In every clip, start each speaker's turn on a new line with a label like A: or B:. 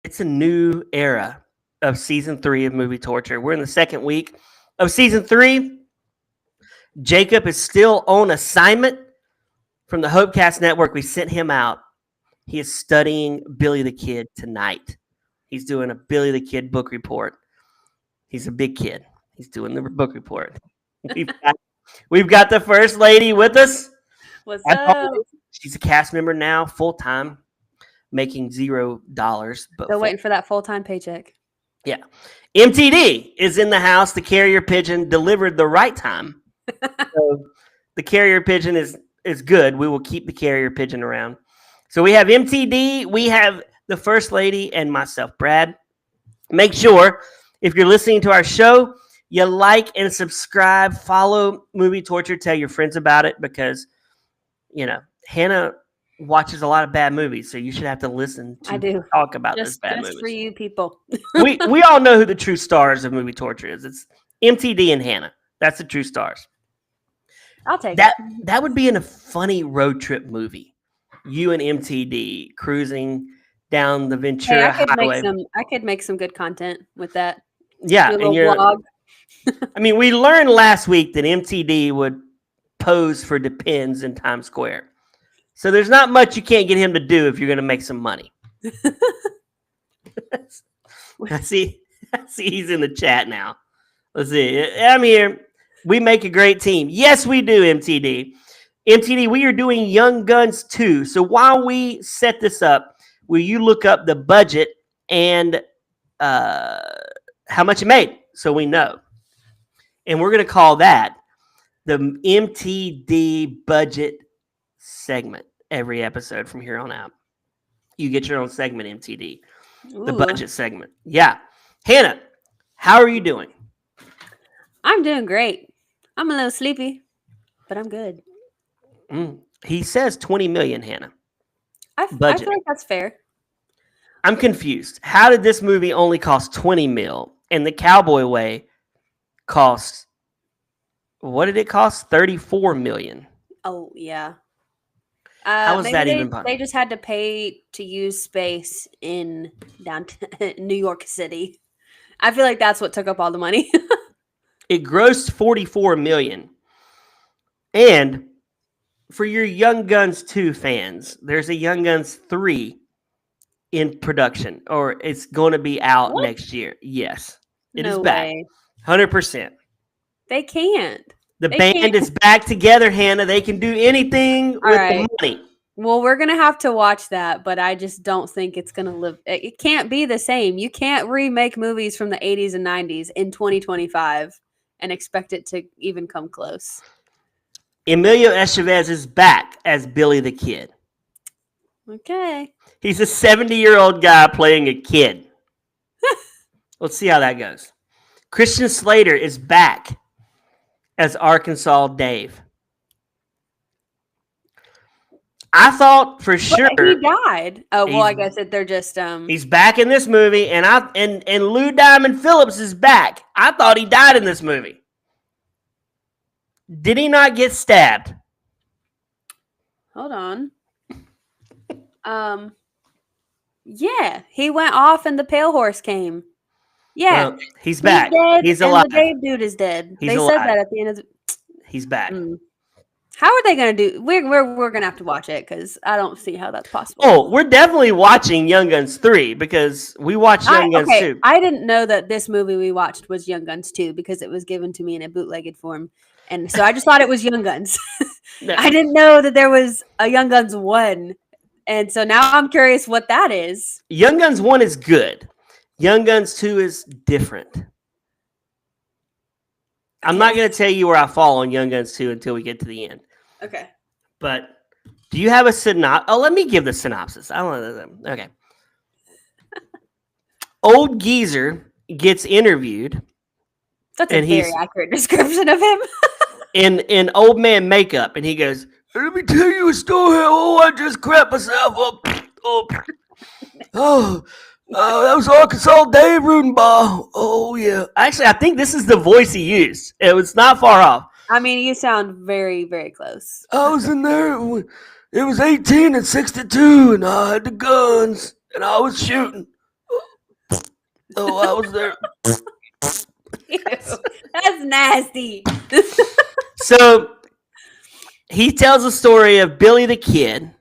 A: It's a new era of season 3 of Movie Torture. We're in the second week of season 3. Jacob is still on assignment from the Hopecast Network. We sent him out. He is studying Billy the Kid tonight. He's doing a Billy the Kid book report. He's a big kid. He's doing the book report. We've got the first lady with us.
B: What's up?
A: She's a cast member now, full time, making $0. But
B: Still waiting for that full-time paycheck.
A: Yeah. MTD is in the house. The carrier pigeon delivered the right time. So the carrier pigeon is good. We will keep the carrier pigeon around. So we have MTD, we have the first lady, and myself, Brad. Make sure, if you're listening to our show, you like and subscribe, follow Movie Torture, tell your friends about it because, Hannah watches a lot of bad movies, so you should have to listen to talk about those bad movies.
B: Just for you people.
A: we all know who the true stars of Movie Torture is. It's MTD and Hannah. That's the true stars.
B: I'll take that.
A: That would be in a funny road trip movie. You and MTD cruising down the Ventura Highway.
B: I could make some good content with that.
A: Yeah,
B: and vlog.
A: I mean, we learned last week that MTD would pose for Depends in Times Square. So there's not much you can't get him to do if you're going to make some money. I see he's in the chat now. Let's see. I'm here. We make a great team. Yes, we do, MTD. MTD, we are doing Young Guns 2. So while we set this up, will you look up the budget and how much it made so we know? And we're going to call that the MTD budget segment every episode from here on out. You get your own segment, MTD. Ooh. The budget segment. Yeah. Hannah, how are you doing?
B: I'm doing great. I'm a little sleepy, but I'm good.
A: He says 20 million, Hannah.
B: I feel like that's fair.
A: I'm confused. How did this movie only cost 20 mil and The Cowboy Way cost, what did it cost? 34 million.
B: Oh, yeah.
A: How was that even possible?
B: They just had to pay to use space in downtown New York City. I feel like that's what took up all the money.
A: It grossed 44 million. And for your Young Guns 2 fans, there's a Young Guns 3 in production, or it's going to be out next year. Yes, it is back. 100%.
B: They can't.
A: The band is back together, Hannah. They can do anything with the money.
B: Well, we're going to have to watch that, but I just don't think it's going to live. It can't be the same. You can't remake movies from the 80s and 90s in 2025 and expect it to even come close.
A: Emilio Estevez is back as Billy the Kid.
B: Okay.
A: He's a 70-year-old guy playing a kid. Let's see how that goes. Christian Slater is back as Arkansas Dave. I thought for sure
B: he died. Oh well, I guess they're just
A: He's back in this movie, and Lou Diamond Phillips is back. I thought he died in this movie. Did he not get stabbed?
B: Hold on. Yeah, he went off and the pale horse came. Yeah,
A: well, he's back. He's alive.
B: And the Dave dude is dead. They said that at the end of the.
A: He's back.
B: How are they going to do? We're going to have to watch it because I don't see how that's possible.
A: Oh, we're definitely watching Young Guns 3 because we watched Young Guns 2.
B: I didn't know that this movie we watched was Young Guns 2 because it was given to me in a bootlegged form. And so I just thought it was Young Guns. I didn't know that there was a Young Guns 1. And so now I'm curious what that is.
A: Young Guns 1 is good. Young Guns 2 is different. I'm not going to tell you where I fall on Young Guns 2 until we get to the end.
B: Okay.
A: But do you have a synopsis? Oh, let me give the synopsis. I don't know. Okay. Old Geezer gets interviewed.
B: That's a very accurate description of him.
A: in old man makeup. And he goes, let me tell you a story. Oh, I just crapped myself up. That was Arkansas Dave Rudenbaugh. Oh, yeah. Actually, I think this is the voice he used. It was not far off.
B: I mean, you sound very, very close.
A: I was in there. It was 18 and 62, and I had the guns, and I was shooting. Oh, I was there.
B: Ew, that's nasty.
A: So he tells a story of Billy the Kid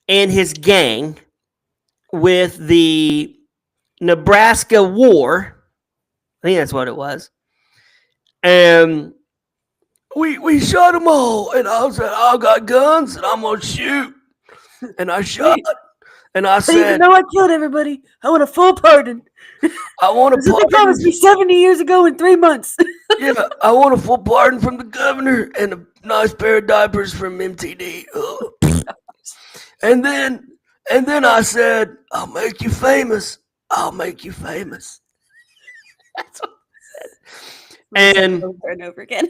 A: and his gang with the Nebraska War. I think that's what it was. And we shot them all. And I said, I got guns and I'm going to shoot. And I shot. And I
B: But even
A: said,
B: though I killed everybody, I want a full pardon.
A: I want
B: This
A: a
B: is what they promised me
A: pardon.
B: 70 years ago in 3 months.
A: Yeah, I want a full pardon from the governor and a nice pair of diapers from MTD. And then I said, I'll make you famous. I'll make you famous. That's what And
B: over and over again.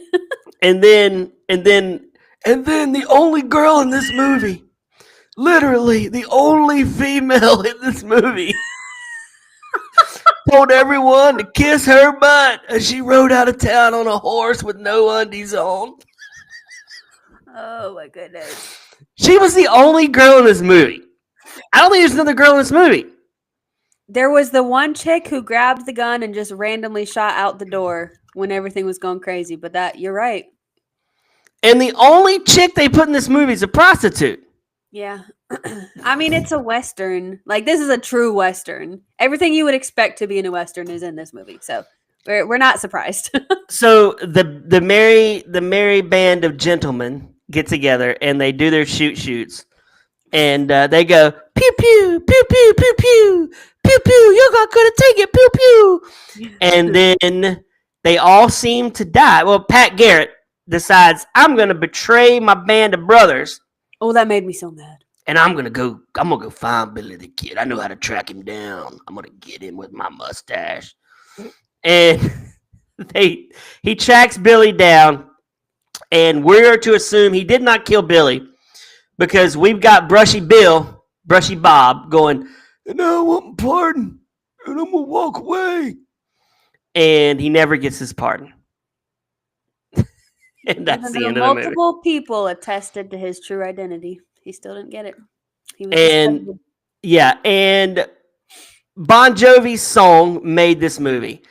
A: and then the only girl in this movie, literally the only female in this movie, told everyone to kiss her butt as she rode out of town on a horse with no undies on.
B: Oh my goodness.
A: She was the only girl in this movie. I don't think there's another girl in this movie.
B: There was the one chick who grabbed the gun and just randomly shot out the door when everything was going crazy. But that, you're right.
A: And the only chick they put in this movie is a prostitute.
B: Yeah. I mean, it's a Western. Like, this is a true Western. Everything you would expect to be in a Western is in this movie. So we're not surprised.
A: So the merry band of gentlemen get together and they do their shoots. And they go, pew, pew, pew, pew, pew, pew, pew, pew, you're not going to take it, pew, pew. And then they all seem to die. Well, Pat Garrett decides, I'm going to betray my band of brothers.
B: Oh, that made me so mad.
A: And I'm gonna go find Billy the Kid. I know how to track him down. I'm gonna get him with my mustache. And he tracks Billy down, and we're to assume he did not kill Billy because we've got Brushy Bob going, and I want my pardon, and I'm gonna walk away. And he never gets his pardon. And that's the end of the movie.
B: Multiple people attested to his true identity. He still didn't get it. He was
A: And yeah, and Bon Jovi's song made this movie.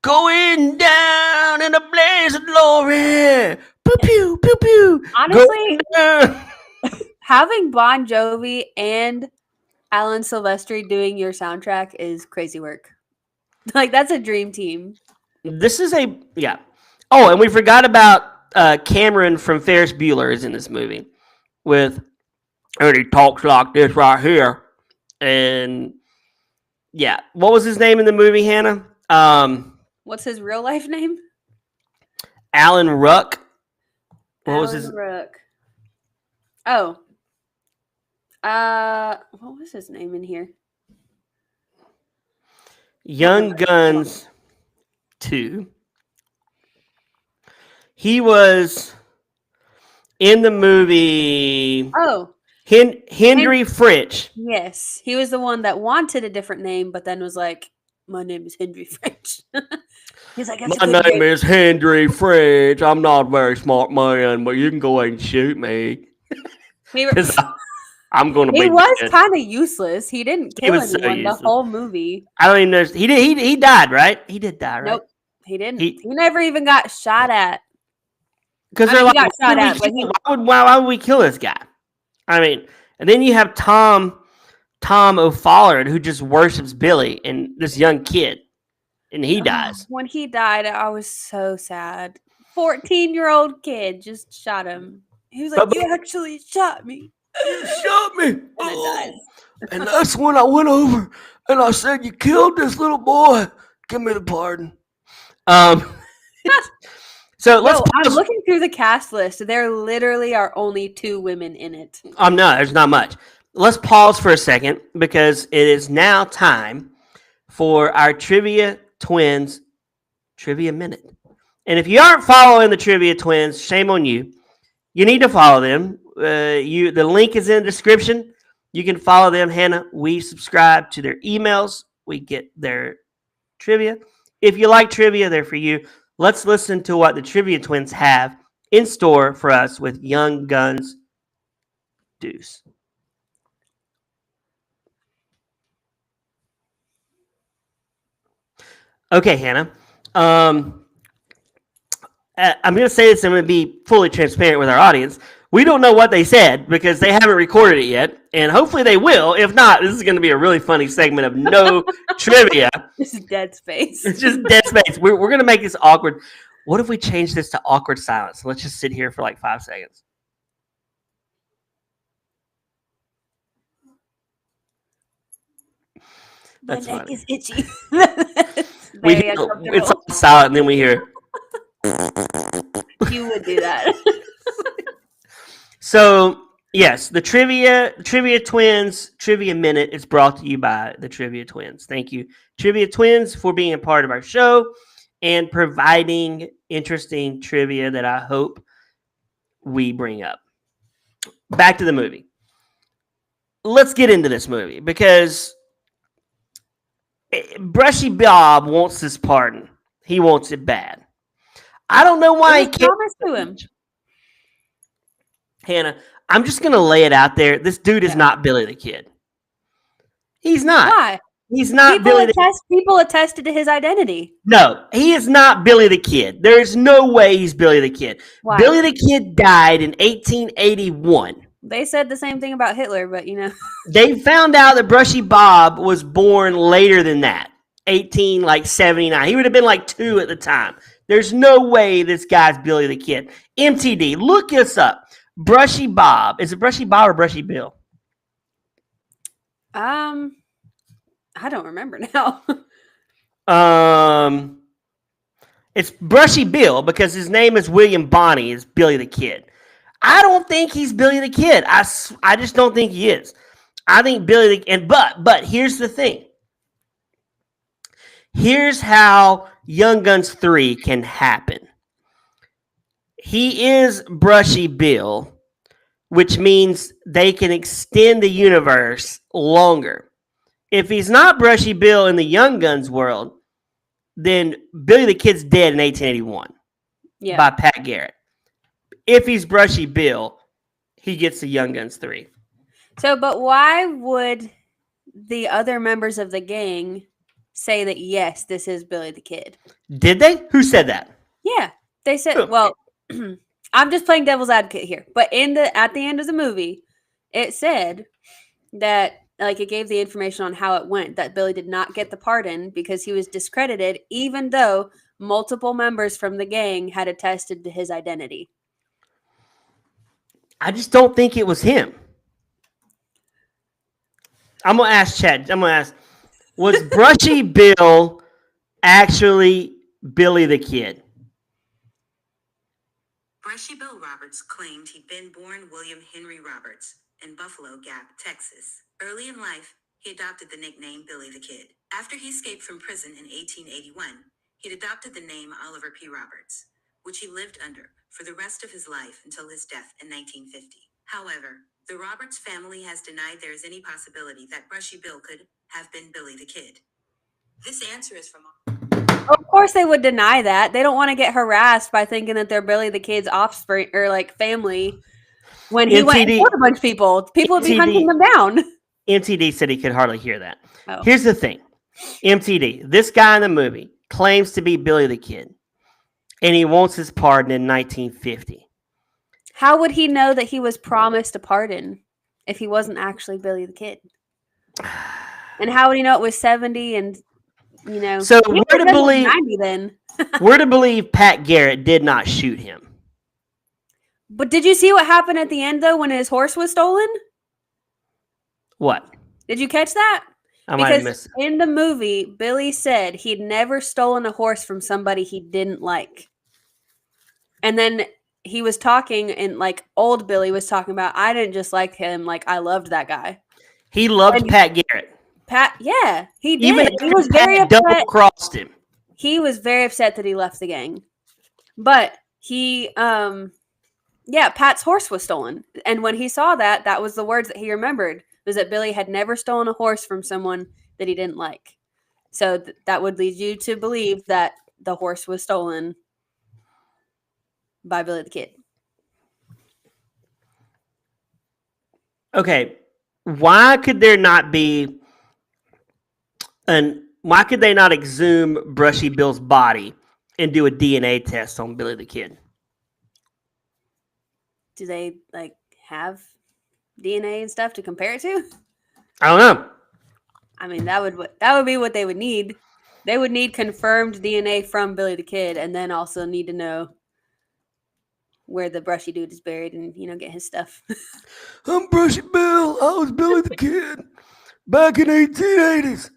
A: Going down in a blaze of glory. Pew pew pew pew.
B: Honestly, having Bon Jovi and Alan Silvestri doing your soundtrack is crazy work. Like, that's a dream team.
A: This is yeah. Oh, and we forgot about Cameron from Ferris Bueller is in this movie and he talks like this right here. And yeah, what was his name in the movie, Hannah?
B: What's his real life name?
A: Alan Ruck. What was his?
B: Ruck. Oh. What was his name in here?
A: Young Guns 2. He was in the movie.
B: Oh.
A: Henry French.
B: Yes. He was the one that wanted a different name, but then was like, my name is Henry French. He's like,
A: my name is Henry French. I'm not a very smart man, but you can go ahead and shoot me. I'm going to be.
B: He was kind of useless. He didn't kill anyone the whole movie.
A: I don't even know. He died, right? He did die, right?
B: Nope. He didn't. He never even got shot at.
A: Because they're like, why would we kill this guy? I mean, and then you have Tom O'Fallon, who just worships Billy and this young kid, and he dies.
B: When he died, I was so sad. 14-year-old kid just shot him. He was like, you actually shot me.
A: You shot me. And that's when I went over and I said, you killed this little boy. Give me the pardon. So
B: I'm looking through the cast list. There literally are only 2 women in it.
A: No, there's not much. Let's pause for a second because it is now time for our Trivia Twins Trivia Minute. And if you aren't following the Trivia Twins, shame on you. You need to follow them. The link is in the description. You can follow them, Hannah. We subscribe to their emails. We get their trivia. If you like trivia, they're for you. Let's listen to what the Trivia Twins have in store for us with Young Guns Deuce. Okay, Hannah. I'm going to say this. I'm going to be fully transparent with our audience. We don't know what they said because they haven't recorded it yet, and hopefully they will. If not, this is going to be a really funny segment of no trivia.
B: This is dead space.
A: It's just dead space. We're going to make this awkward. What if we change this to awkward silence? Let's just sit here for like 5 seconds.
B: My
A: That's
B: neck
A: funny.
B: is itchy.
A: It's all silent, and then we hear.
B: You would do that.
A: So, yes, the Trivia Twins Trivia Minute is brought to you by the Trivia Twins. Thank you, Trivia Twins, for being a part of our show and providing interesting trivia that I hope we bring up. Back to the movie. Let's get into this movie because Brushy Bob wants his pardon. He wants it bad. I don't know why he can't.
B: Promise to him.
A: Hannah, I'm just going to lay it out there. This dude is not Billy the Kid. He's not.
B: Why?
A: He's not Billy the Kid.
B: People attested to his identity.
A: No, he is not Billy the Kid. There is no way he's Billy the Kid.
B: Why?
A: Billy the Kid died in 1881.
B: They said the same thing about Hitler, but you know.
A: They found out that Brushy Bob was born later than that, 1879. He would have been like 2 at the time. There's no way this guy's Billy the Kid. MTD, look this up. Brushy Bob. Is it Brushy Bob or Brushy Bill?
B: I don't remember now.
A: It's Brushy Bill because his name is William Bonney. Is Billy the Kid? I don't think he's Billy the Kid. I just don't think he is. I think Billy the and but here's the thing. Here's how Young Guns 3 can happen. He is Brushy Bill, which means they can extend the universe longer. If he's not Brushy Bill in the Young Guns world, then Billy the Kid's dead in 1881 by Pat Garrett. If he's Brushy Bill, he gets the Young Guns 3.
B: So, but why would the other members of the gang say that, yes, this is Billy the Kid?
A: Did they? Who said that?
B: Yeah. They said, well, I'm just playing devil's advocate here. But at the end of the movie, it said that, like, it gave the information on how it went, that Billy did not get the pardon because he was discredited, even though multiple members from the gang had attested to his identity.
A: I just don't think it was him. I'm going to ask Chad. Was Brushy Bill actually Billy the Kid?
C: Brushy Bill Roberts claimed he'd been born William Henry Roberts in Buffalo Gap, Texas. Early in life, he adopted the nickname Billy the Kid. After he escaped from prison in 1881, he'd adopted the name Oliver P. Roberts, which he lived under for the rest of his life until his death in 1950. However, the Roberts family has denied there is any possibility that Brushy Bill could have been Billy the Kid. This answer is from...
B: Of course they would deny that. They don't want to get harassed by thinking that they're Billy the Kid's offspring or like family. When he went and killed a bunch of people, people would be hunting them down.
A: MTD said he could hardly hear that.
B: Oh.
A: Here's the thing. MTD, this guy in the movie claims to be Billy the Kid, and he wants his pardon in 1950.
B: How would he know that he was promised a pardon if he wasn't actually Billy the Kid? And how would he know it was 70 and, you know?
A: So we're to believe
B: 90 then.
A: We're to believe Pat Garrett did not shoot him.
B: But did you see what happened at the end, though, when his horse was stolen?
A: What?
B: Did you catch that?
A: I might have missed it.
B: In the movie, Billy said he'd never stolen a horse from somebody he didn't like. And then he was talking, and like old Billy was talking about, I didn't just like him, like I loved that guy.
A: He loved Pat Garrett.
B: Yeah, he did.
A: Even
B: he was very upset.
A: Double-crossed him.
B: He was very upset that he left the gang. But he, Pat's horse was stolen. And when he saw that, that was the words that he remembered, was that Billy had never stolen a horse from someone that he didn't like. So that would lead you to believe that the horse was stolen by Billy the Kid.
A: Okay, why could there not be an Why could they not exhume Brushy Bill's body and do a DNA test on Billy the Kid?
B: Do they like have DNA and stuff to compare it to?
A: I don't know.
B: I mean, that would be what they would need. They would need confirmed DNA from Billy the Kid, and then also need to know where the Brushy dude is buried, and get his stuff.
A: I'm Brushy Bill. I was Billy the Kid back in 1880s.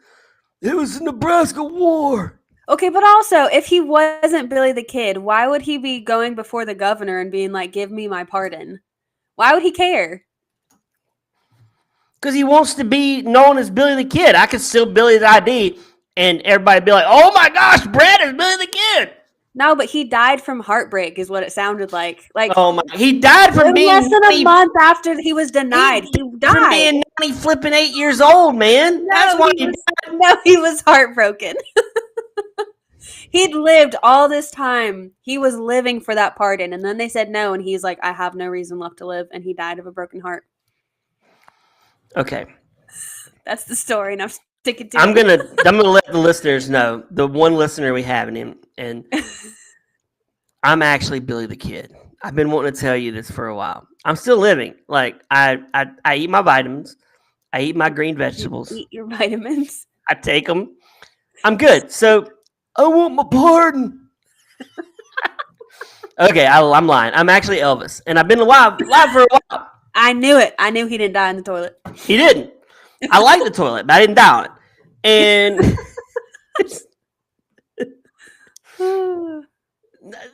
A: It was the Nebraska War.
B: Okay, but also, if he wasn't Billy the Kid, why would he be going before the governor and being like, "Give me my pardon"? Why would he care?
A: Because he wants to be known as Billy the Kid. I could steal Billy's ID, and everybody be like, "Oh my gosh, Brad is Billy the Kid."
B: No, but he died from heartbreak, is what it sounded like. Like,
A: Oh my! He died from being
B: less than a month after he was denied. He
A: from
B: died.
A: being 90 flipping 8 years old, man. That's why he died.
B: No, he was heartbroken. He'd lived all this time. He was living for that pardon, and then they said no, and he's like, "I have no reason left to live," and he died of a broken heart.
A: Okay.
B: That's the story, and I'm sticking to
A: I'm
B: it.
A: gonna let the listeners know, the one listener we have in him, and I'm actually Billy the Kid. I've been wanting to tell you this for a while. I'm still living. Like I eat my vitamins, I eat my green vegetables,
B: Eat your vitamins.
A: I take them. I'm good. So I want my pardon. Okay, I'm lying. I'm actually Elvis, and I've been alive for a while.
B: I knew it. I knew he didn't die in the toilet.
A: He didn't. I like the toilet, but I didn't die on it. And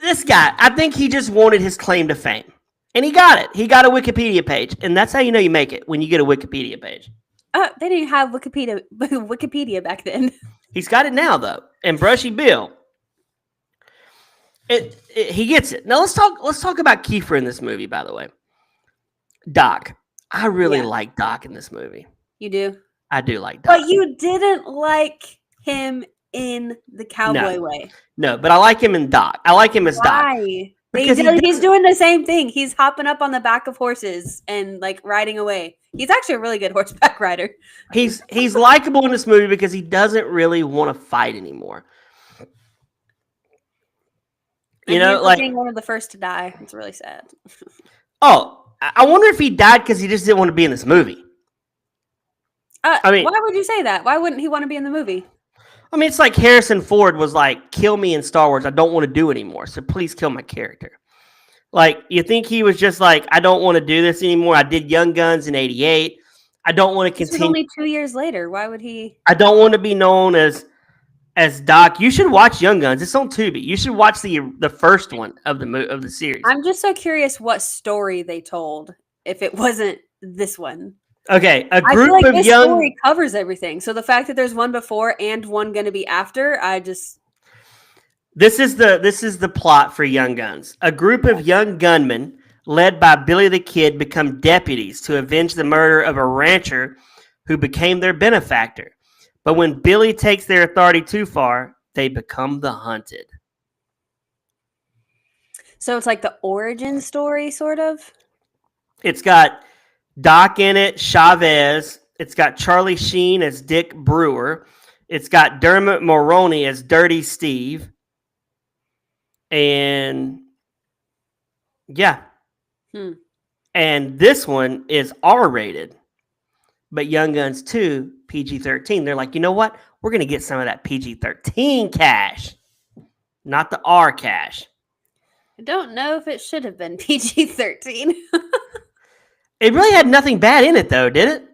A: this guy, I think he just wanted his claim to fame. And he got it. He got a Wikipedia page. And that's how you know you make it, when you get a Wikipedia page.
B: They didn't have Wikipedia back then.
A: He's got it now, though. And Brushy Bill, he gets it. Now let's talk about Kiefer in this movie, by the way. Doc. I really like Doc in this movie.
B: You do?
A: I do like Doc.
B: But you didn't like him in the Cowboy Way.
A: No, but I like him in Doc. I like him as Doc.
B: Why?
A: Because
B: He's doing the same thing. He's hopping up on the back of horses and like riding away. He's actually a really good horseback rider.
A: He's likable in this movie because he doesn't really want to fight anymore. You know, like
B: being one of the first to die. It's really sad.
A: Oh, I wonder if he died because he just didn't want to be in this movie. I mean,
B: why would you say that? Why wouldn't he want to be in the movie?
A: I mean, it's like Harrison Ford was like, "Kill me in Star Wars. I don't want to do anymore. So please kill my character." Like, you think he was just like, "I don't want to do this anymore. I did Young Guns in '88. I don't want to continue."
B: This was only 2 years later. Why would he?
A: I don't want to be known as Doc. You should watch Young Guns. It's on Tubi. You should watch the first one of the series.
B: I'm just so curious what story they told if it wasn't this one.
A: Okay,
B: I feel like this story covers everything. So the fact that there's one before and one going to be after, This
A: is the plot for Young Guns. A group of young gunmen led by Billy the Kid become deputies to avenge the murder of a rancher who became their benefactor. But when Billy takes their authority too far, they become the hunted.
B: So it's like the origin story, sort of?
A: It's got Doc in it, Chavez. It's got Charlie Sheen as Dick Brewer. It's got Dermot Mulroney as Dirty Steve. And yeah. And this one is R-rated. But Young Guns 2, PG-13. They're like, you know what? We're going to get some of that PG-13 cash. Not the R cash.
B: I don't know if it should have been PG-13.
A: It really had nothing bad in it, though, did it?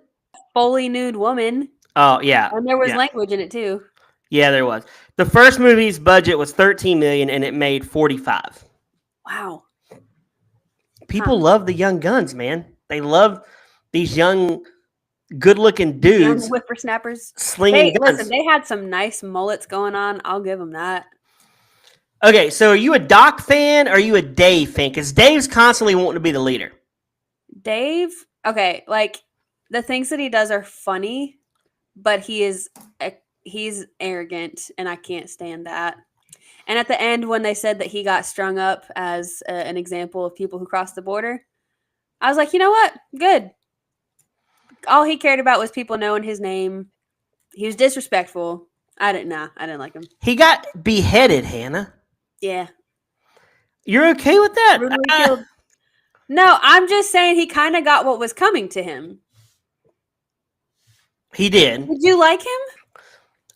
B: Fully nude woman.
A: Oh, yeah.
B: And there was language in it, too.
A: Yeah, there was. The first movie's budget was $13 million, and it made $45.
B: Wow.
A: People love the Young Guns, man. They love these young, good-looking dudes.
B: Young whippersnappers.
A: Slinging guns.
B: Listen, they had some nice mullets going on. I'll give them that.
A: Okay, so are you a Doc fan or are you a Dave fan? Because Dave's constantly wanting to be the leader.
B: Dave, okay, like the things that he does are funny, but he's arrogant, and I can't stand that. And at the end, when they said that he got strung up as an example of people who crossed the border, I was like, you know what? Good. All he cared about was people knowing his name. He was disrespectful. I didn't like him.
A: He got beheaded, Hannah.
B: Yeah.
A: You're okay with that?
B: Brutally killed. No, I'm just saying he kind of got what was coming to him.
A: He did.
B: Did you like him?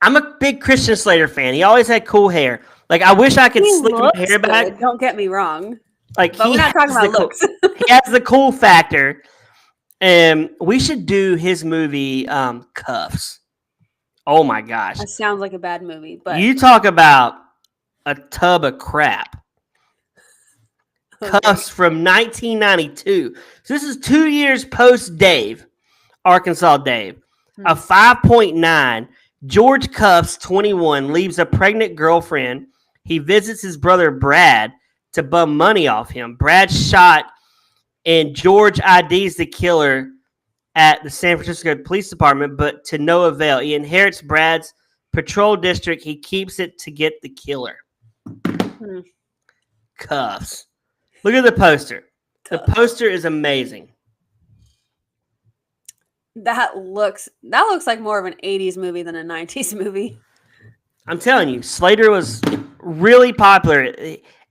A: I'm a big Christian Slater fan. He always had cool hair. Like, I wish I could
B: He
A: slick my
B: looks
A: hair back.
B: good, don't get me wrong.
A: Like,
B: But we're not talking about looks.
A: He has the cool factor. And we should do his movie, Cuffs. Oh my gosh.
B: That sounds like a bad movie, but
A: You talk about a tub of crap.
B: okay.
A: Cuffs from 1992. So this is 2 years post Dave, Arkansas Dave. A 5.9. George Cuffs, 21, leaves a pregnant girlfriend. He visits his brother Brad to bum money off him. Brad shot, and George IDs the killer at the San Francisco Police Department, but to no avail. He inherits Brad's patrol district. He keeps it to get the killer. Cuffs. Look at the poster. The poster is amazing.
B: That looks like more of an 80s movie than a 90s movie.
A: I'm telling you, Slater was really popular.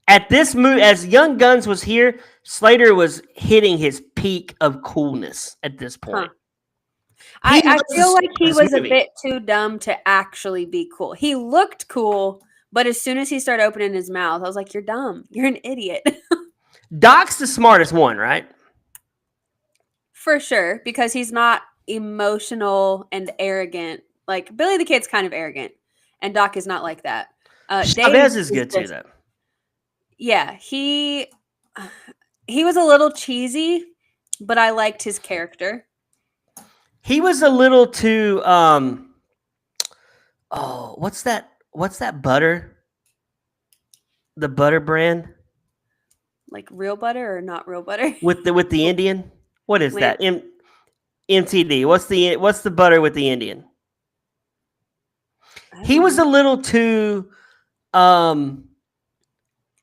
A: At this movie, as Young Guns was here, Slater was hitting his peak of coolness at this point.
B: I feel like he was a
A: movie.
B: bit too dumb to actually be cool. He looked cool, but as soon as he started opening his mouth, I was like, you're dumb. You're an idiot.
A: Doc's the smartest one, right?
B: For sure, because he's not emotional and arrogant. Like, Billy the Kid's kind of arrogant, and Doc is not like that.
A: Chavez is good too, though.
B: Yeah, he was a little cheesy, but I liked his character.
A: He was a little too what's that butter? The butter brand?
B: Like real butter or not real butter?
A: With the Indian? What is
B: Lamp.
A: that? MTD. What's the butter with the Indian? He was a little too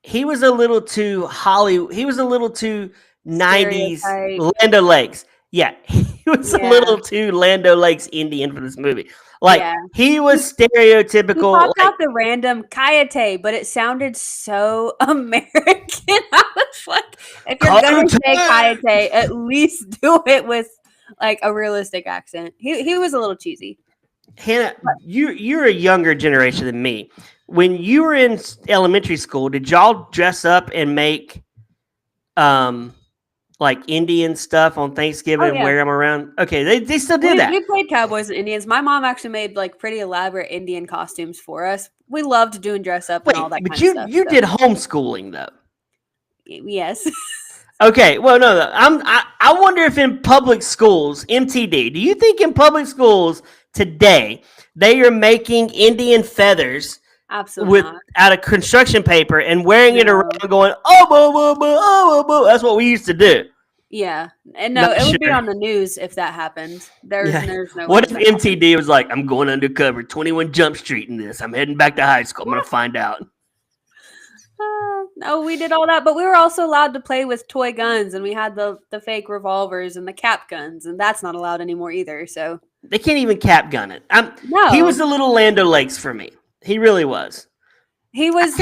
A: he was a little too Hollywood. He was a little too 90s Land O'Lakes. Yeah, he was a little too Land O'Lakes Indian for this movie. Like, he was stereotypical.
B: He popped out the random Kayate, but it sounded so American. I was like, if you're going to say Kayate, at least do it with like a realistic accent. He was a little cheesy.
A: Hannah, you're a younger generation than me. When you were in elementary school, did y'all dress up and make like Indian stuff on Thanksgiving and wear them around? Okay, they still do that.
B: We played Cowboys and Indians. My mom actually made like pretty elaborate Indian costumes for us. We loved doing dress up and all that kind of stuff.
A: But you did homeschooling though.
B: Yes.
A: Okay, well, no. I wonder if in public schools, MTD, do you think in public schools today they are making Indian feathers
B: Absolutely
A: out of construction paper and wearing it around going, oh, boo, boo, boo, oh, boo. That's what we used to do.
B: Yeah. And no, it would be on the news if that happened. There's no
A: What if MTD was like, I'm going undercover, 21 Jump Street in this. I'm heading back to high school. I'm going to find out.
B: No, we did all that, but we were also allowed to play with toy guns, and we had the fake revolvers and the cap guns, and that's not allowed anymore either. So
A: they can't even cap gun it.
B: No,
A: he was a little Land O'Lakes for me. He really was.
B: He was.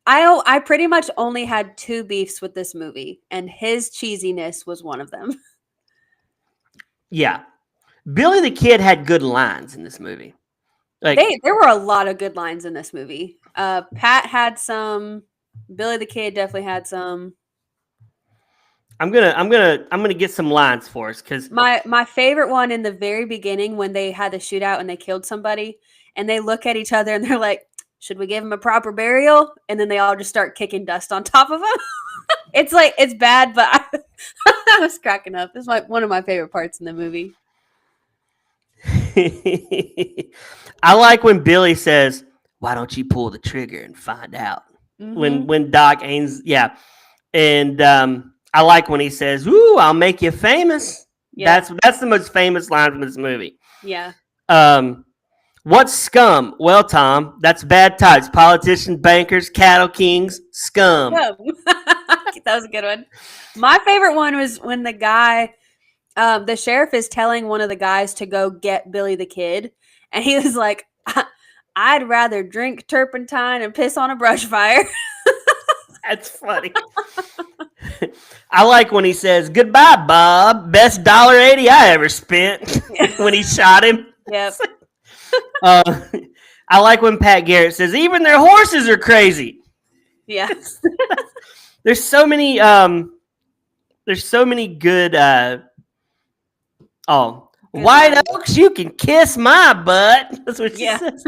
B: I pretty much only had 2 beefs with this movie, and his cheesiness was one of them.
A: Yeah, Billy the Kid had good lines in this movie. Like
B: there were a lot of good lines in this movie. Pat had some. Billy the Kid definitely had some.
A: I'm gonna get some lines for us because
B: my favorite one in the very beginning when they had the shootout and they killed somebody and they look at each other and they're like, should we give him a proper burial? And then they all just start kicking dust on top of him. It's like, it's bad, but I was cracking up. It's like one of my favorite parts in the movie.
A: I like when Billy says, why don't you pull the trigger and find out?
B: Mm-hmm.
A: When Doc Ains, and I like when he says, "Ooh, I'll make you famous." Yeah. That's the most famous line from this movie.
B: Yeah.
A: What's scum? Well, Tom, that's bad types: politicians, bankers, cattle kings, scum.
B: That was a good one. My favorite one was when the guy, the sheriff, is telling one of the guys to go get Billy the Kid, and he was like, I'd rather drink turpentine and piss on a brush fire.
A: That's funny. I like when he says, "Goodbye, Bob. Best $1.80 I ever spent." When he shot him.
B: Yep.
A: I like when Pat Garrett says, "Even their horses are crazy."
B: Yeah.
A: There's so many. There's so many good. White
B: lines.
A: Oaks, you can kiss my butt. That's what she
B: Yeah.
A: says.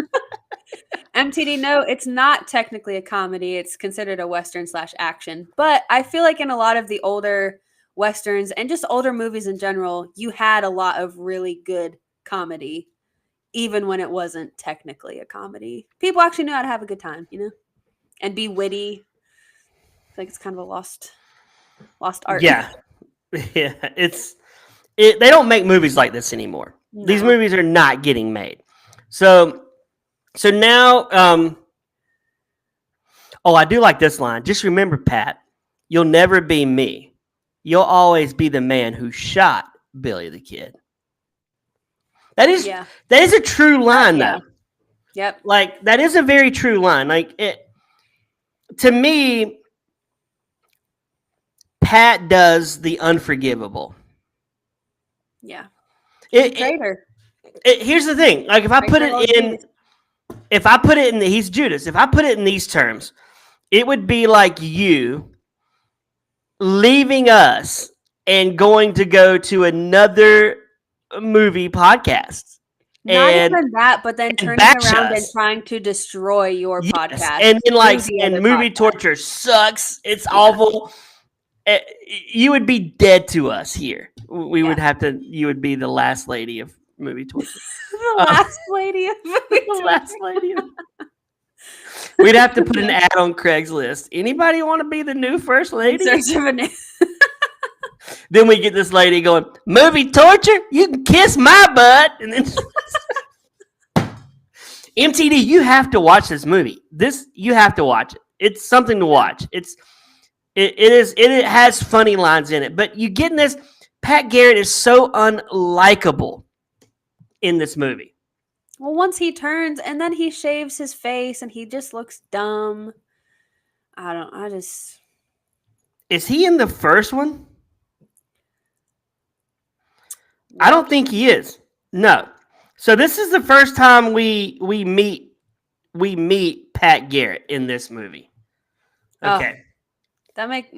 B: MTD, no, it's not technically a comedy. It's considered a Western/action. But I feel like in a lot of the older Westerns and just older movies in general, you had a lot of really good comedy, even when it wasn't technically a comedy. People actually knew how to have a good time, and be witty. I feel like it's kind of a lost art.
A: Yeah. Yeah. They don't make movies like this anymore.
B: No.
A: These movies are not getting made. So now, I do like this line. Just remember, Pat, you'll never be me. You'll always be the man who shot Billy the Kid. That is a true line, though.
B: Yep.
A: Like, that is a very true line. Like, to me, Pat does the unforgivable.
B: Yeah.
A: Traitor. Here's the thing. Like, if I put it in, he's Judas. If I put it in these terms, it would be like you leaving us and going to go to another movie podcast.
B: Not even that, but then turning around and trying to destroy your podcast.
A: And then movie torture sucks. It's awful. You would be dead to us here. We would have to. You would be the last lady of movie torture.
B: The last lady of movie torture.
A: The last lady. We'd have to put an ad on Craigslist. Anybody want to be the new first lady? Then we get this lady going, movie torture? You can kiss my butt. And then MTD, you have to watch this movie. You have to watch it. It's something to watch. It has funny lines in it. But you get in this, Pat Garrett is so unlikable in this movie.
B: Well, once he turns and then he shaves his face and he just looks dumb.
A: Is he in the first one? I don't think he is. No. So this is the first time we meet Pat Garrett in this movie. Okay.
B: That make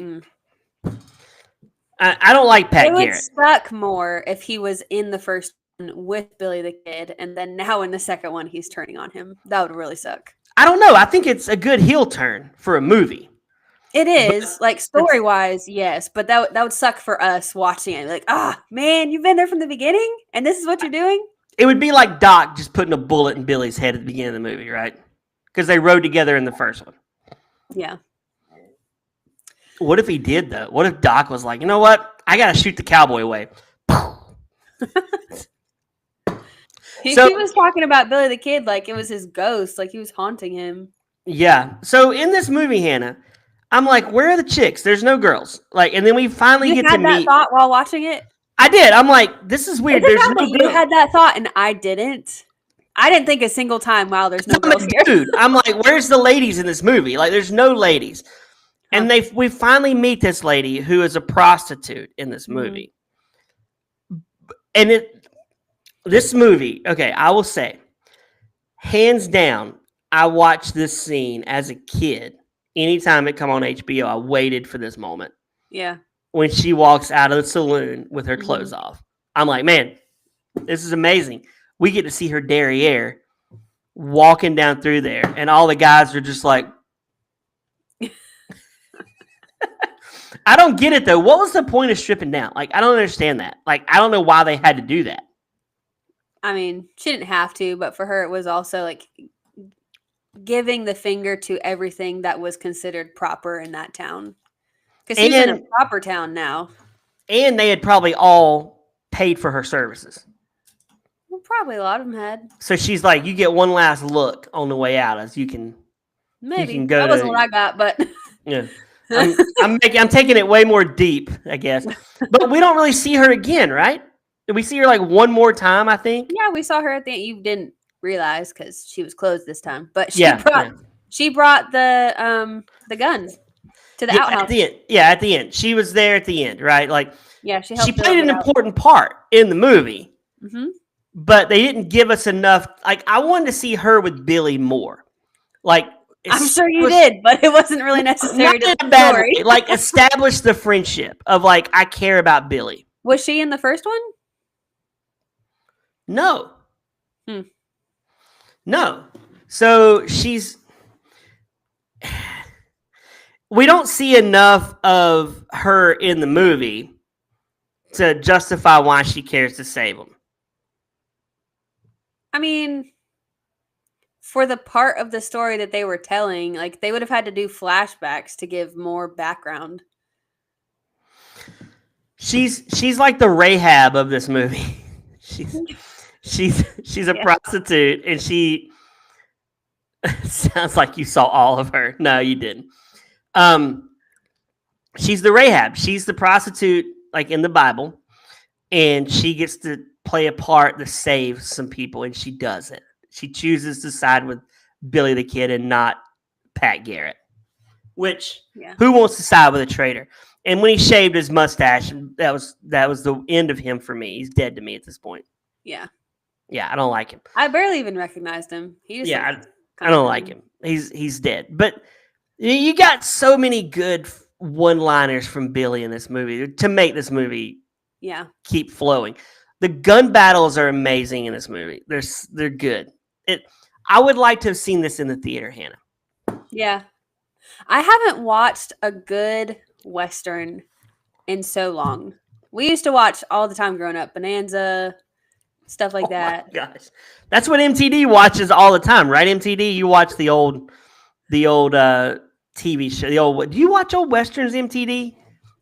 A: I don't like Pat Garrett.
B: It would suck more if he was in the first one with Billy the Kid, and then now in the second one he's turning on him. That would really suck.
A: I don't know. I think it's a good heel turn for a movie.
B: It is, like, story-wise, yes, but that would suck for us watching it. Like, man, you've been there from the beginning, and this is what you're doing?
A: It would be like Doc just putting a bullet in Billy's head at the beginning of the movie, right? Because they rode together in the first one.
B: Yeah.
A: What if he did, though? What if Doc was like, you know what? I got to shoot the cowboy away.
B: He was talking about Billy the Kid like it was his ghost, like he was haunting him.
A: Yeah. So in this movie, Hannah, I'm like, where are the chicks? There's no girls. Like, and then we finally get to meet. You had
B: that thought while watching it?
A: I did. I'm like, this is weird. There's no girls.
B: You had that thought, and I didn't. I didn't think a single time, wow, there's no girls here.
A: Dude, I'm like, where's the ladies in this movie? Like, there's no ladies. And we finally meet this lady who is a prostitute in this movie. And this movie, okay, I will say, hands down, I watched this scene as a kid. Anytime it come on HBO, I waited for this moment.
B: Yeah.
A: When she walks out of the saloon with her clothes off. I'm like, man, this is amazing. We get to see her derriere walking down through there. And all the guys are just like, I don't get it, though. What was the point of stripping down? Like, I don't understand that. Like, I don't know why they had to do that.
B: I mean, she didn't have to, but for her, it was also like giving the finger to everything that was considered proper in that town. Because she's in a proper town now. And
A: they had probably all paid for her services.
B: Well, probably a lot of them had.
A: So she's like, you get one last look on the way out as you can.
B: Maybe.
A: You can go
B: that wasn't what I got, but.
A: Yeah. I'm taking it way more deep, I guess. But we don't really see her again, right? Did we see her like one more time, I think?
B: Yeah, we saw her at the end. You didn't. realize because she was closed this time. But
A: Yeah,
B: she brought the guns to the
A: yeah.
B: outhouse.
A: At the end, yeah, at the end, she was there at the end, right? Like
B: Yeah, she
A: she
B: helped
A: played
B: Bill
A: an
B: get out.
A: important part in the movie,
B: Mm-hmm.
A: but they didn't give us enough. Like I wanted to see her with Billy more. Like
B: I'm sure you
A: establish-
B: did, but it wasn't really necessary
A: Not
B: to
A: in
B: the
A: a bad
B: story.
A: way. Like establish the friendship of like I care about Billy.
B: Was she in the first one?
A: No.
B: Hmm.
A: No. So she's. We don't see enough of her in the movie to justify why she cares to save him.
B: I mean, for the part of the story that they were telling, like they would have had to do flashbacks to give more background.
A: She's like the Rahab of this movie. she's a
B: Yeah.
A: prostitute, and she sounds like you saw all of her. No, you didn't. She's the Rahab. She's the prostitute, like in the Bible, and she gets to play a part to save some people, and she does it. She chooses to side with Billy the Kid and not Pat Garrett. Which
B: Yeah.
A: who wants to side with a traitor? And when he shaved his mustache, that was the end of him for me. He's dead to me at this point.
B: Yeah.
A: Yeah, I don't like him.
B: I barely even recognized him. He just
A: Yeah,
B: looked
A: I
B: kinda
A: don't like
B: dumb.
A: him. He's dead. But you got so many good one-liners from Billy in this movie to make this movie
B: Yeah.
A: keep flowing. The gun battles are amazing in this movie. They're good. I would like to have seen this in the theater, Hannah.
B: Yeah. I haven't watched a good Western in so long. We used to watch all the time growing up, Bonanza, stuff like that.
A: Oh my gosh, that's what MTD watches all the time, right? MTD, you watch the old TV show. Do you watch old westerns? MTD,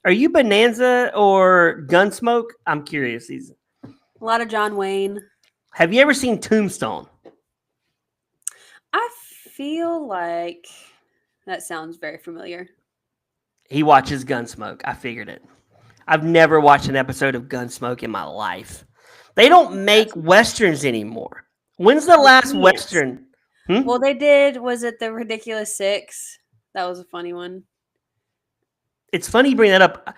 A: are you Bonanza or Gunsmoke? I'm curious.
B: A lot of John Wayne.
A: Have you ever seen Tombstone?
B: I feel like that sounds very familiar.
A: He watches Gunsmoke. I figured it. I've never watched an episode of Gunsmoke in my life. They don't make westerns anymore. When's the last
B: Yes.
A: western?
B: Well, they did. Was it The Ridiculous Six? That was a funny one.
A: It's funny you bring that up.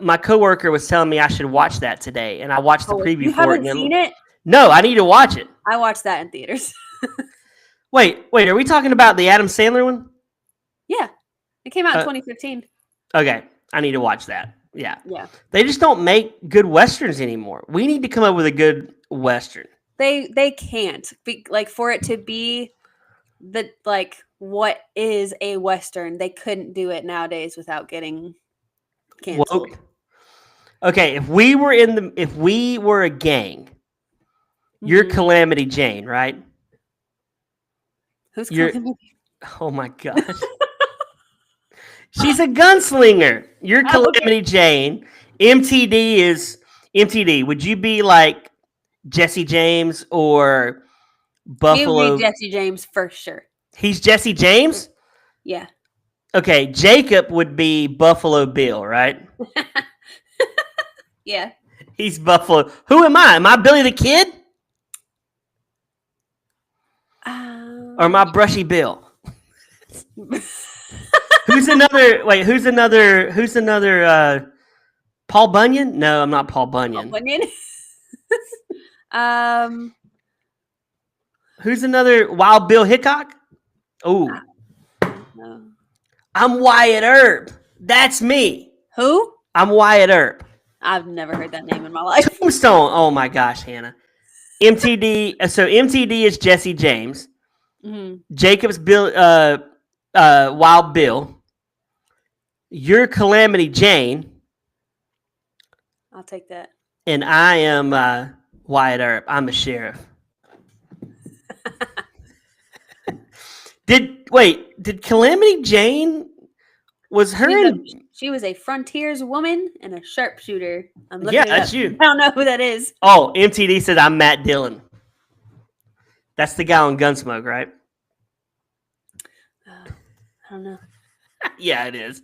A: My coworker was telling me I should watch that today, and I watched the preview
B: You
A: for it.
B: haven't seen it?
A: No, I need to watch it.
B: I watched that in theaters.
A: Wait, are we talking about the Adam Sandler one?
B: Yeah. It came out in 2015.
A: Okay, I need to watch that. Yeah.
B: Yeah.
A: They just don't make good westerns anymore. We need to come up with a good western.
B: They can't be like for it to be the like what is a Western. They couldn't do it nowadays without getting canceled.
A: Woke. Okay, if we were a gang, you're
B: Mhm.
A: Calamity Jane, right?
B: Who's
A: you're-
B: Calamity?
A: Oh my gosh. She's a gunslinger. You're
B: Oh, okay.
A: Calamity Jane. MTD. Would you be like Jesse James or Buffalo?
B: You be Jesse James for sure.
A: He's Jesse James?
B: Yeah.
A: Okay, Jacob would be Buffalo Bill, right?
B: Yeah.
A: He's Buffalo. Who am I? Am I Billy the Kid? Or am I Brushy Bill? Who's another Paul Bunyan? No, I'm not Paul Bunyan.
B: Bunyan?
A: Who's another Wild Bill Hickok? Oh,
B: No.
A: I'm Wyatt Earp. That's me.
B: Who?
A: I'm Wyatt Earp.
B: I've never heard that name in my life.
A: Tombstone. Oh my gosh, Hannah. MTD. So MTD is Jesse James.
B: Mhm.
A: Jacob's Bill. Wild Bill. You're Calamity Jane,
B: I'll take that.
A: and I am Wyatt Earp. I'm a sheriff. Did Calamity Jane was her?
B: She was a frontiers woman and a sharpshooter. I'm looking
A: Yeah,
B: it
A: that's
B: up.
A: you.
B: I don't know who that is.
A: Oh, MTD says I'm Matt Dillon. That's the guy on Gunsmoke, right?
B: I don't know.
A: Yeah, it is.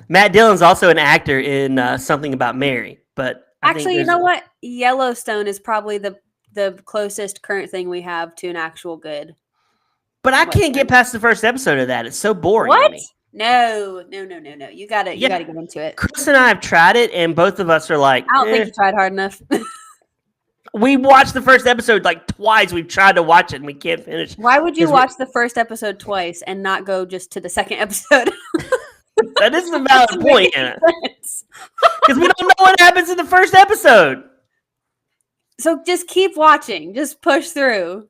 A: Matt Dillon's also an actor in Something About Mary. But I think
B: Actually, you
A: there's
B: know what? Yellowstone is probably the the closest current thing we have to an actual good.
A: But I can't get past the first episode of that. It's so boring to
B: What?
A: me.
B: No. You gotta get into it.
A: Chris and I have tried it, and both of us are like,
B: I don't think you tried hard enough.
A: we watched the first episode like twice. We've tried to watch it, and we can't finish.
B: Why would you
A: 'Cause
B: watch the first episode twice and not go just to the second episode?
A: That is a valid
B: Doesn't
A: point,
B: make any
A: Hannah.
B: sense.
A: Because we don't know what happens in the first episode.
B: So just keep watching. Just push through.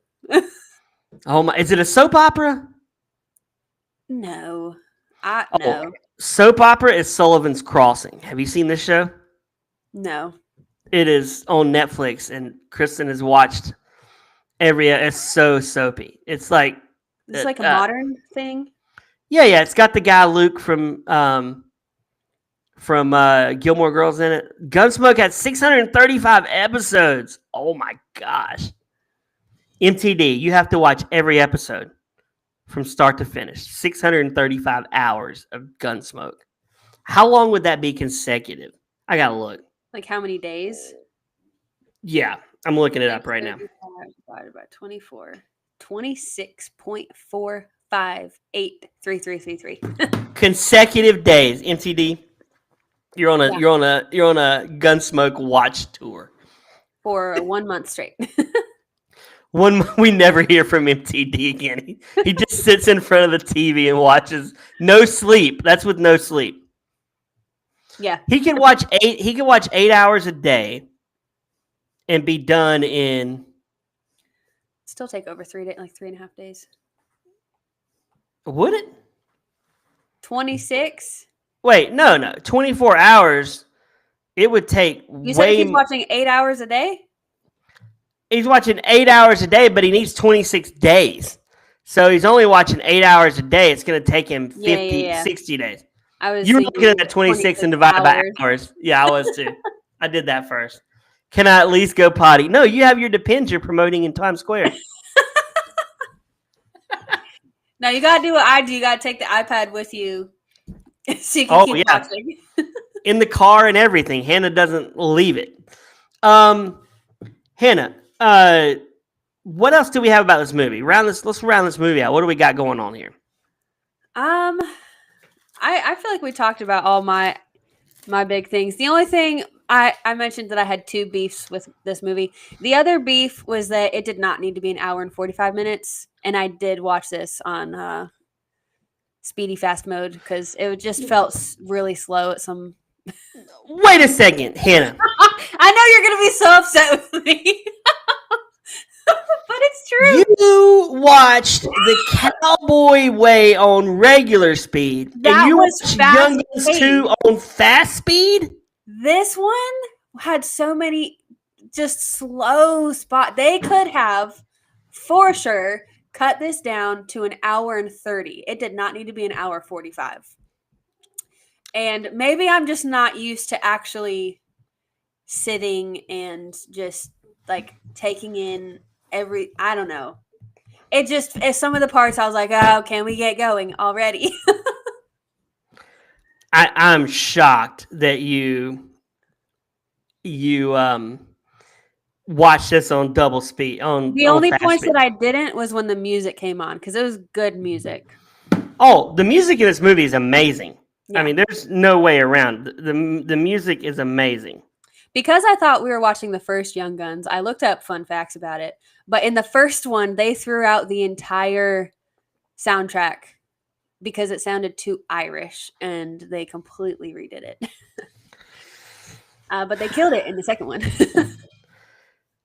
A: Oh my! Is it a soap opera?
B: No.
A: Oh.
B: No.
A: Soap opera is Sullivan's Crossing. Have you seen this show?
B: No.
A: It is on Netflix, and Kristen has watched every. It's so soapy. It's like
B: It's like a modern thing.
A: yeah. It's got the guy Luke from Gilmore Girls in it. Gunsmoke had 635 episodes. Oh my gosh! MTD, you have to watch every episode from start to finish. 635 hours of Gunsmoke. How long would that be consecutive? I gotta look.
B: Like how many days?
A: Yeah, I'm looking it up right now.
B: Divided by 24. 26.4583333.
A: Consecutive days. MTD, you're on a Gunsmoke watch tour.
B: For 1 month straight.
A: We never hear from MTD again. He just sits in front of the TV and watches. No sleep. That's with no sleep.
B: Yeah.
A: He can watch 8 hours a day and be done in.
B: Still take over 3 days, like 3.5 days.
A: Would it?
B: 26.
A: Wait, no. 24 hours. It would take
B: You said
A: way.
B: he's watching 8 hours a day?
A: He's watching 8 hours a day, but he needs 26 days. So he's only watching 8 hours a day. It's going to take him 50, 60 days. You were looking at that 26 and divided by hours. Yeah, I was too. I did that first. Can I at least go potty? No, you have your Depends you're promoting in Times Square.
B: No, you got to do what I do. You got to take the iPad with you so you can keep watching.
A: In the car and everything. Hannah doesn't leave it. Hannah, what else do we have about this movie? Let's round this movie out. What do we got going on here?
B: I feel like we talked about all my big things. The only thing I mentioned that I had 2 beefs with this movie. The other beef was that it did not need to be an hour and 45 minutes. And I did watch this on speedy fast mode because it just felt really slow at some.
A: Wait a second, Hannah.
B: I know you're going to be so upset with me. But it's true.
A: You watched The Cowboy Way on regular speed.
B: That
A: and you
B: was
A: watched
B: fast
A: Young Guns
B: paced.
A: 2 on fast speed?
B: This one had so many just slow spot. They could have, for sure, cut this down to an hour and 30. It did not need to be an hour 45. And maybe I'm just not used to actually sitting and just like taking in I don't know. It's some of the parts I was like, oh, can we get going already?
A: I'm shocked that you watched this on double speed.
B: The only points that I didn't was when the music came on because it was good music.
A: Oh, the music in this movie is amazing.
B: Yeah.
A: I mean, there's no way around. The music is amazing.
B: Because I thought we were watching the first Young Guns, I looked up fun facts about it. But in the first one, they threw out the entire soundtrack because it sounded too Irish, and they completely redid it. But they killed it in the second one.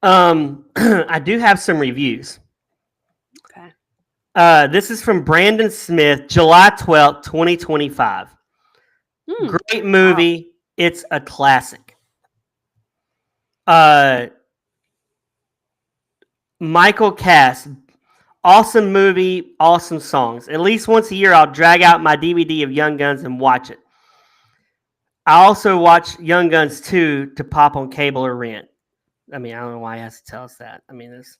A: I do have some reviews.
B: Okay.
A: This is from Brandon Smith, July 12th, 2025. Great movie. Wow. It's a classic. Michael Cass, awesome movie, awesome songs. At least once a year, I'll drag out my DVD of Young Guns and watch it. I also watch Young Guns 2 to pop on cable or rent. I mean, I don't know why he has to tell us that. I mean, it's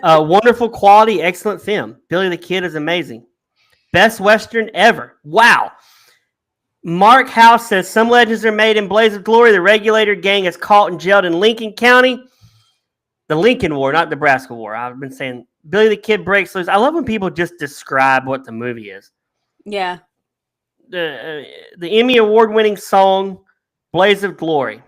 A: wonderful quality, excellent film. Billy the Kid is amazing. Best Western ever. Wow. Mark House says, some legends are made in Blaze of Glory. The Regulator gang is caught and jailed in Lincoln County. The Lincoln War, not Nebraska War. I've been saying Billy the Kid breaks loose. I love when people just describe what the movie is.
B: Yeah.
A: The Emmy Award-winning song "Blaze of Glory"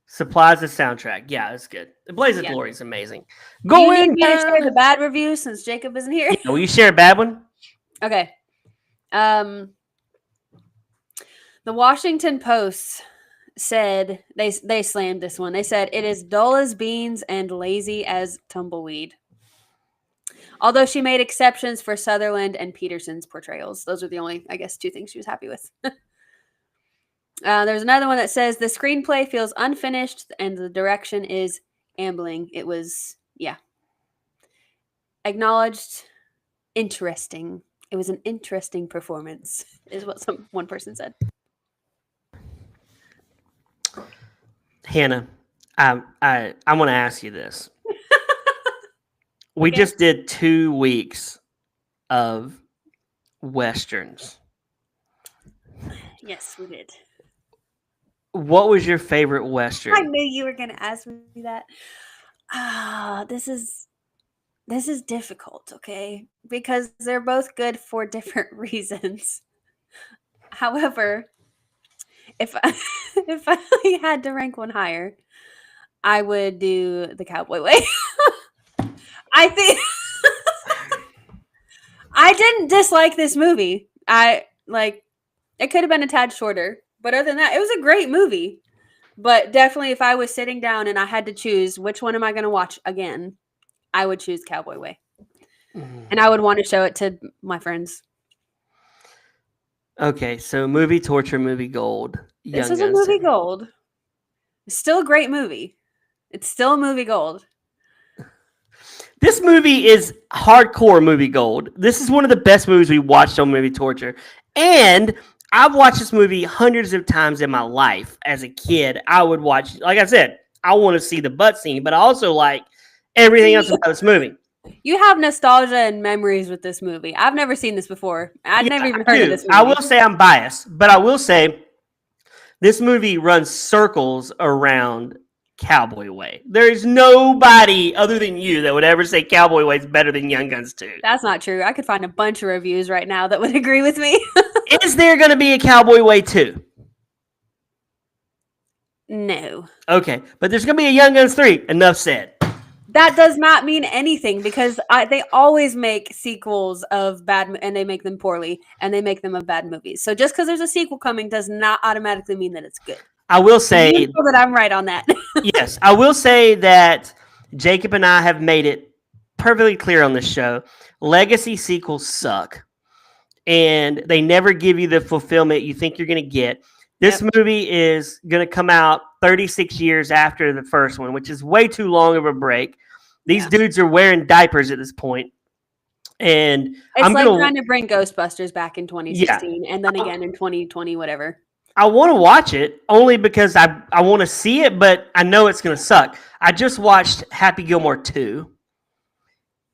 A: supplies the soundtrack. Yeah, it's good. The Blaze of
B: Yeah.
A: Glory is amazing.
B: Do you need
A: Going
B: me to share the
A: down.
B: bad review since Jacob isn't here?
A: Yeah, will you share a bad one?
B: Okay. The Washington Post said they slammed this one. They said it is dull as beans and lazy as tumbleweed. Although she made exceptions for Sutherland and Peterson's portrayals. Those are the only, I guess, two things she was happy with. There's another one that says the screenplay feels unfinished and the direction is ambling. It was, acknowledged, interesting. It was an interesting performance, is what one person said.
A: Hannah, I want to ask you this. We
B: Okay.
A: just did 2 weeks of westerns.
B: Yes, we did.
A: What was your favorite
B: I
A: western?
B: knew you were going to ask me that. This is difficult, okay? Because they're both good for different reasons. However, if I had to rank one higher, I would do The Cowboy Way. I think I didn't dislike this movie. It could have been a tad shorter, but other than that, it was a great movie. But definitely, if I was sitting down and I had to choose which one am I going to watch again, I would choose Cowboy Way. And I would want to show it to my friends.
A: Okay, so movie torture, movie gold.
B: This
A: Young
B: is a
A: Guns
B: movie
A: 2.
B: gold. It's still a great movie. It's still a movie gold.
A: This movie is hardcore movie gold. This is one of the best movies we watched on Movie Torture. And I've watched this movie hundreds of times in my life. As a kid, I would watch, like I said, I want to see the butt scene, but I also like everything else about this movie.
B: You have nostalgia and memories with this movie. I've never seen this before. I'd
A: Yeah,
B: never even
A: I
B: heard of
A: do.
B: this movie.
A: I will say I'm biased, but I will say this movie runs circles around Cowboy Way. There is nobody other than you that would ever say Cowboy Way is better than Young Guns 2.
B: That's not true. I could find a bunch of reviews right now that would agree with me.
A: Is there going to be a Cowboy Way 2?
B: No.
A: Okay, but there's going to be a Young Guns 3. Enough said.
B: That does not mean anything because they always make sequels of bad and they make them poorly and they make them of bad movies. So just because there's a sequel coming does not automatically mean that it's good.
A: I will say
B: You know that I'm right on that.
A: yes, I will say that Jacob and I have made it perfectly clear on this show. Legacy sequels suck. And they never give you the fulfillment you think you're going to get. This movie is going to come out 36 years after the first one, which is way too long of a break. These dudes are wearing diapers at this point. And
B: it's trying to bring Ghostbusters back in 2016 and then again in 2020, whatever.
A: I want to watch it only because I want to see it, but I know it's going to suck. I just watched Happy Gilmore 2,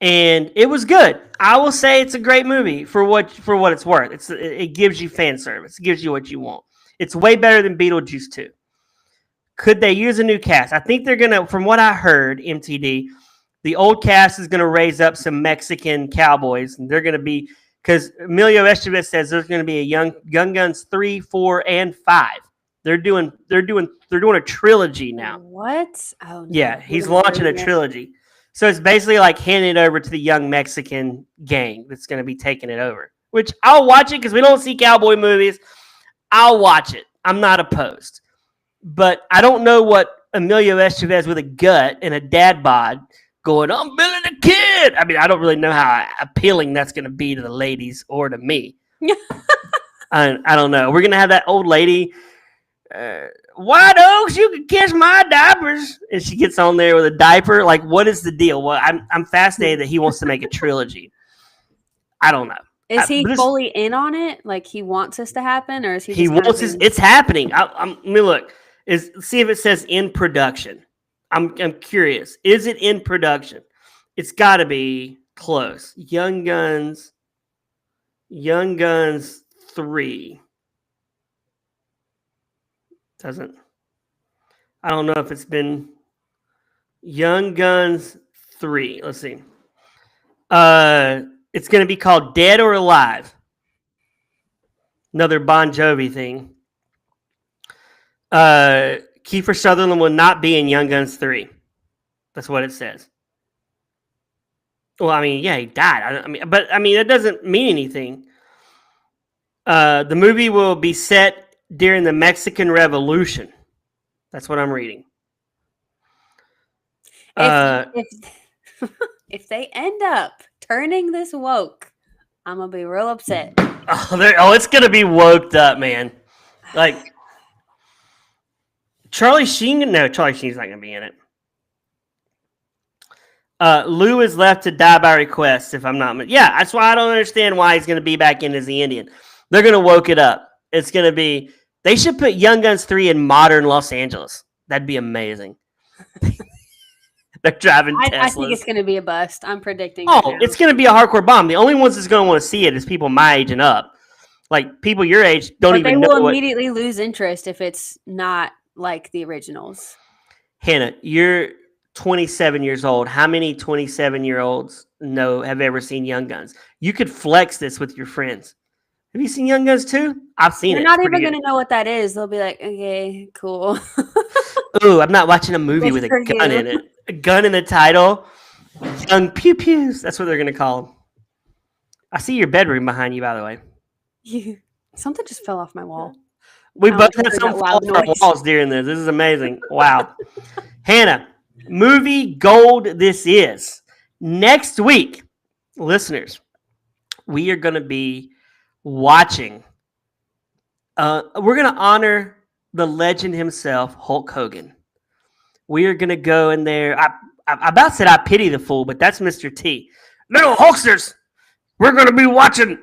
A: and it was good. I will say it's a great movie for what it's worth. It gives you fan service. It gives you what you want. It's way better than Beetlejuice 2. Could they use a new cast? I think they're going to, from what I heard, MTD, the old cast is going to raise up some Mexican cowboys, and they're going to be, because Emilio Estevez says there's going to be a Young Guns 3, 4, and 5. They're doing a trilogy now.
B: What? Oh, no.
A: Yeah, he's launching a trilogy. So it's basically like handing it over to the young Mexican gang that's going to be taking it over. Which I'll watch it because we don't see cowboy movies. I'll watch it. I'm not opposed. But I don't know what Emilio Estevez with a gut and a dad bod going, I'm Billy the Kid. I mean, I don't really know how appealing that's going to be to the ladies or to me. I don't know. We're going to have that old lady, White Oaks, you can kiss my diapers. And she gets on there with a diaper. Like, what is the deal? Well, I'm fascinated that he wants to make a trilogy. I don't know.
B: Is he fully in on it? Like, he wants this to happen? Or is he just
A: it's happening. Let me look. See if it says in production. I'm curious. Is it in production? It's got to be close. Young Guns 3. I don't know if it's been Young Guns 3. Let's see. It's going to be called Dead or Alive. Another Bon Jovi thing. Kiefer Sutherland will not be in Young Guns 3. That's what it says. Well, I mean, yeah, he died. But that doesn't mean anything. The movie will be set during the Mexican Revolution. That's what I'm reading.
B: If they end up turning this woke, I'm gonna be real upset.
A: It's gonna be woked up, man. Like Charlie Sheen. No, Charlie Sheen's not gonna be in it. Lou is left to die by request. If I'm not, yeah, that's why I don't understand why he's gonna be back in as the Indian. They're gonna woke it up. It's gonna be. They should put Young Guns 3 in modern Los Angeles. That'd be amazing. They're driving Teslas.
B: I think it's going to be a bust. I'm predicting.
A: It's going to be a hardcore bomb. The only ones that's going to want to see it is people my age and up. Like people your age don't even know.
B: They will immediately lose interest if it's not like the originals.
A: Hannah, you're 27 years old. How many 27-year-olds have ever seen Young Guns? You could flex this with your friends. Have you seen Young Guns 2? I've seen it.
B: They're not even going to know what that is. They'll be like, okay, cool.
A: Ooh, I'm not watching a movie with a gun in it. A gun in the title. Young pew pews. That's what they're going to call them. I see your bedroom behind you, by the way.
B: Something just fell off my wall.
A: We both had something fall off our walls during this. This is amazing. Wow. Hannah, movie gold this is. Next week, listeners, we are going to be watching. We're going to honor the legend himself, Hulk Hogan. We are going to go in there. I about said I pity the fool, but that's Mr. T. Little Hulksters, we're going to be watching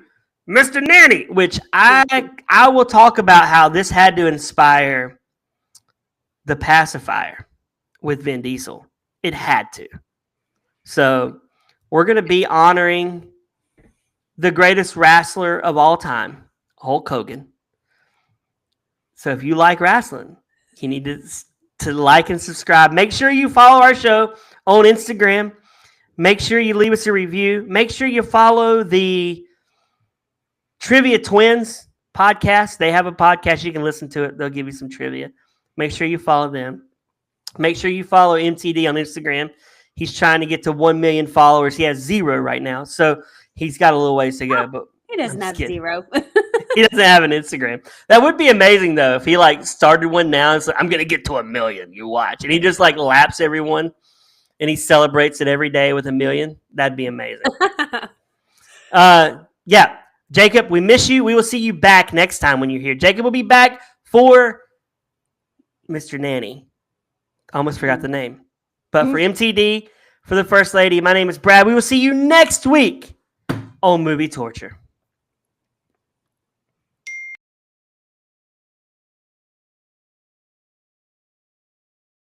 A: Mr. Nanny, which I will talk about how this had to inspire The Pacifier with Vin Diesel. It had to. So we're going to be honoring the greatest wrestler of all time, Hulk Hogan. So if you like wrestling, you need to like and subscribe. Make sure you follow our show on Instagram. Make sure you leave us a review. Make sure you follow the Trivia Twins podcast. They have a podcast. You can listen to it. They'll give you some trivia. Make sure you follow them. Make sure you follow MTD on Instagram. He's trying to get to 1 million followers. He has 0 right now. So he's got a little ways to go. But
B: he doesn't have 0.
A: He doesn't have an Instagram. That would be amazing, though, if he started one now and said, I'm going to get to 1 million. You watch. And he just laps everyone and he celebrates it every day with 1 million. That'd be amazing. Yeah. Jacob, we miss you. We will see you back next time when you're here. Jacob will be back for Mr. Nanny. I almost forgot the name. But for MTD, for the First Lady, my name is Brad. We will see you next week on Movie Torture.